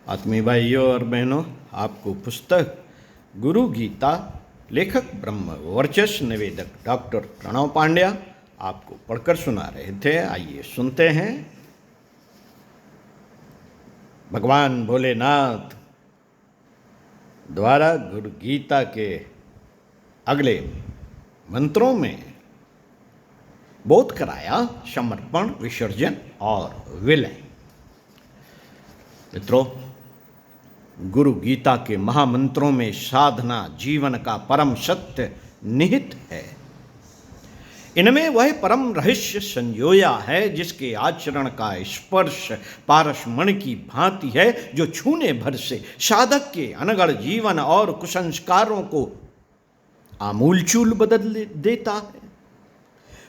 आत्मीय भाइयों और बहनों, आपको पुस्तक गुरु गीता लेखक ब्रह्म वर्चस्व निवेदक डॉक्टर प्रणव पांड्या आपको पढ़कर सुना रहे थे। आइए सुनते हैं। भगवान भोलेनाथ द्वारा गुरु गीता के अगले मंत्रों में बोध कराया समर्पण, विसर्जन और विलय। मित्रों, गुरु गीता के महामंत्रों में साधना जीवन का परम सत्य निहित है। इनमें वह परम रहस्य संजोया है जिसके आचरण का स्पर्श पारसमणि की भांति है, जो छूने भर से साधक के अनगढ़ जीवन और कुसंस्कारों को आमूलचूल बदल देता है।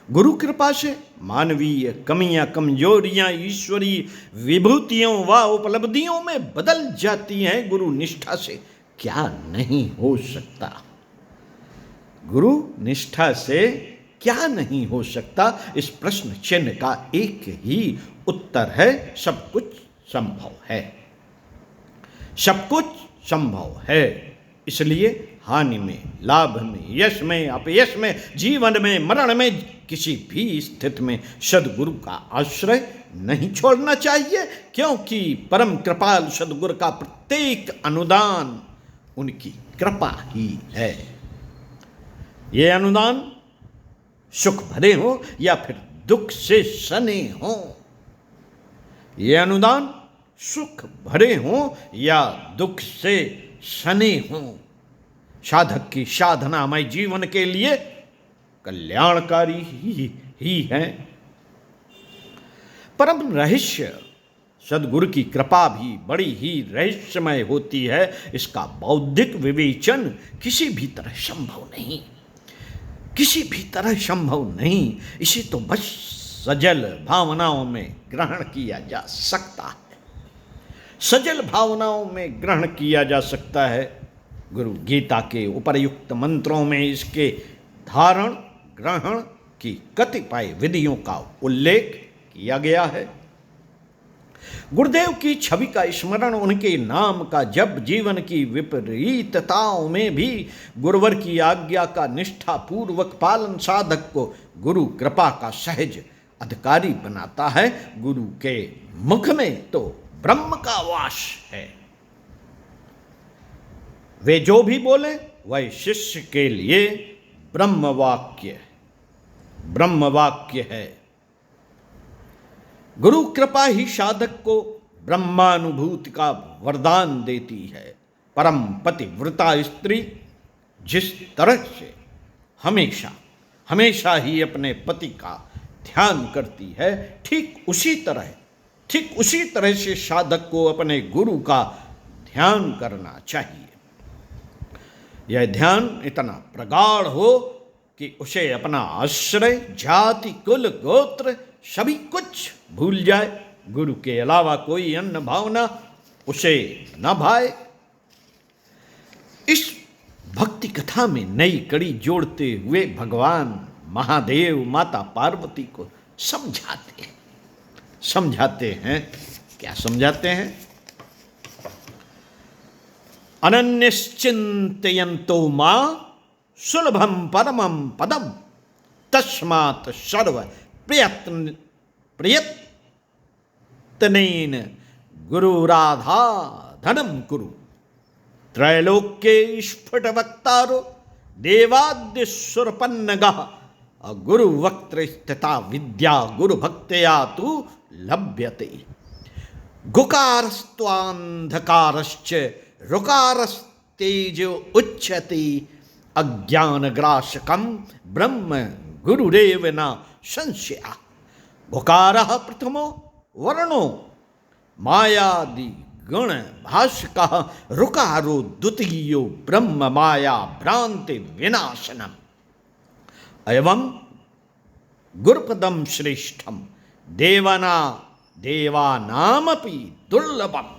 गुरु कृपा से मानवीय कमियां, कमजोरियां ईश्वरीय विभूतियों व उपलब्धियों में बदल जाती हैं। गुरु निष्ठा से क्या नहीं हो सकता? गुरु निष्ठा से क्या नहीं हो सकता? इस प्रश्न चिन्ह का एक ही उत्तर है, सब कुछ संभव है। सब कुछ संभव है। इसलिए हानि में, लाभ में, यश में, अपयश में, जीवन में, मरण में, किसी भी स्थिति में सदगुरु का आश्रय नहीं छोड़ना चाहिए, क्योंकि परम कृपाल सदगुरु का प्रत्येक अनुदान उनकी कृपा ही है। ये अनुदान सुख भरे हो या फिर दुख से सने हो, ये अनुदान सुख भरे हो या दुख से सने हो, साधक की साधनामय जीवन के लिए कल्याणकारी ही है। परम रहस्य सदगुरु की कृपा भी बड़ी ही रहस्यमय होती है। इसका बौद्धिक विवेचन किसी भी तरह संभव नहीं, किसी भी तरह संभव नहीं। इसे तो बस सजल भावनाओं में ग्रहण किया जा सकता है, सजल भावनाओं में ग्रहण किया जा सकता है। गुरु गीता के उपर्युक्त मंत्रों में इसके धारण ग्रहण की कतिपय विधियों का उल्लेख किया गया है। गुरुदेव की छवि का स्मरण, उनके नाम का जप, जीवन की विपरीतताओं में भी गुरुवर की आज्ञा का निष्ठापूर्वक पालन साधक को गुरु कृपा का सहज अधिकारी बनाता है। गुरु के मुख में तो ब्रह्म का वास है। वे जो भी बोले वह शिष्य के लिए ब्रह्म वाक्य है। गुरु कृपा ही साधक को ब्रह्मानुभूति का वरदान देती है। परम पतिव्रता स्त्री जिस तरह से हमेशा हमेशा ही अपने पति का ध्यान करती है, ठीक उसी तरह से साधक को अपने गुरु का ध्यान करना चाहिए। यह ध्यान इतना प्रगाढ़ हो कि उसे अपना आश्रय, जाति, कुल, गोत्र सभी कुछ भूल जाए। गुरु के अलावा कोई अन्य भावना उसे न भाए। इस भक्ति कथा में नई कड़ी जोड़ते हुए भगवान महादेव माता पार्वती को समझाते हैं। क्या समझाते हैं? अनन्यश्चिन्तयन्तो मां सुलभम परमं पदम तस्मात् सर्व प्रयत्नेन गुरुराधाधनं कुरु। त्रैलोक्ये स्फुटवक्तारो देवाद्य सुरपन्नगः गुरुवक्त्रस्थिता विद्या गुरुभक्त्या तु लभ्यते। गुकारस्त्वान्धकारश्च ऋकारस्तेजो उच्यते अज्ञानग्रासकं ब्रह्म गुरुरेव न संशयः। भुकारः प्रथमो वर्णो मायादि गुण भास्कः ऋकारो द्वितीयो ब्रह्म माया भ्रांति विनाशनम्। एवं गुरुपदं श्रेष्ठं देवानामपि दुर्लभम्।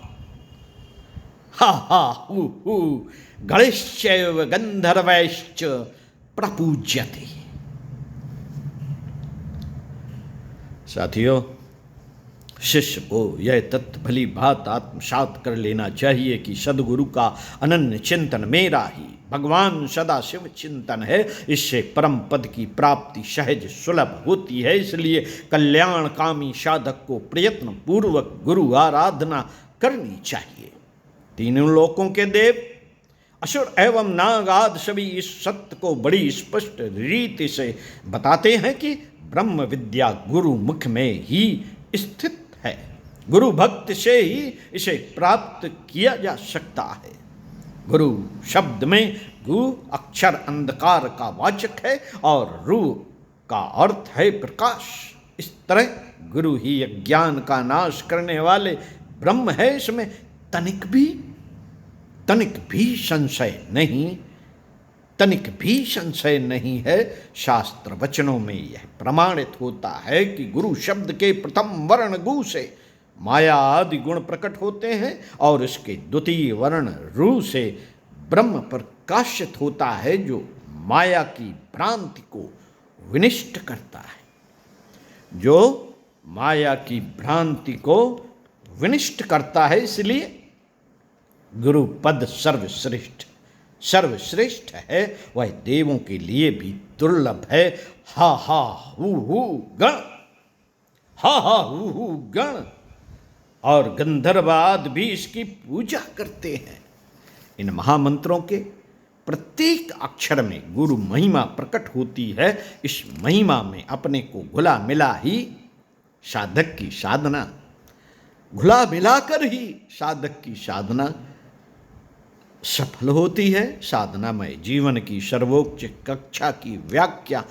हा हा हु हु गणेश्चैव गंधर्वैश्च प्रपूज्यते। साथियों, शिष्य को यह तत्व भली बात आत्मसात कर लेना चाहिए कि सदगुरु का अनन्य चिंतन मेरा ही भगवान सदाशिव चिंतन है। इससे परम पद की प्राप्ति सहज सुलभ होती है। इसलिए कल्याणकामी साधक को प्रयत्न पूर्वक गुरु आराधना करनी चाहिए। तीनों लोकों के देव असुर एवं नाग आदि सभी इस सत्य को बड़ी स्पष्ट रीति से बताते हैं कि ब्रह्म विद्या गुरु मुख में ही स्थित है। गुरु भक्त से ही इसे प्राप्त किया जा सकता है। गुरु शब्द में गु अक्षर अंधकार का वाचक है और रु का अर्थ है प्रकाश। इस तरह गुरु ही अज्ञान का नाश करने वाले ब्रह्म है। इसमें तनिक भी संशय नहीं है। शास्त्र वचनों में यह प्रमाणित होता है कि गुरु शब्द के प्रथम वर्ण गु से माया आदि गुण प्रकट होते हैं और इसके द्वितीय वर्ण रू से ब्रह्म प्रकाशित होता है, जो माया की भ्रांति को विनिष्ट करता है, जो माया की भ्रांति को विनिष्ट करता है। इसलिए गुरु पद सर्वश्रेष्ठ है। वह देवों के लिए भी दुर्लभ है। हा हा हु गण, हा हा हु गण और गंधर्वाद भी इसकी पूजा करते हैं। इन महामंत्रों के प्रत्येक अक्षर में गुरु महिमा प्रकट होती है। इस महिमा में अपने को घुला मिला ही साधक की साधना, घुला मिलाकर ही साधक की साधना सफल होती है। साधनामय जीवन की सर्वोच्च कक्षा की व्याख्या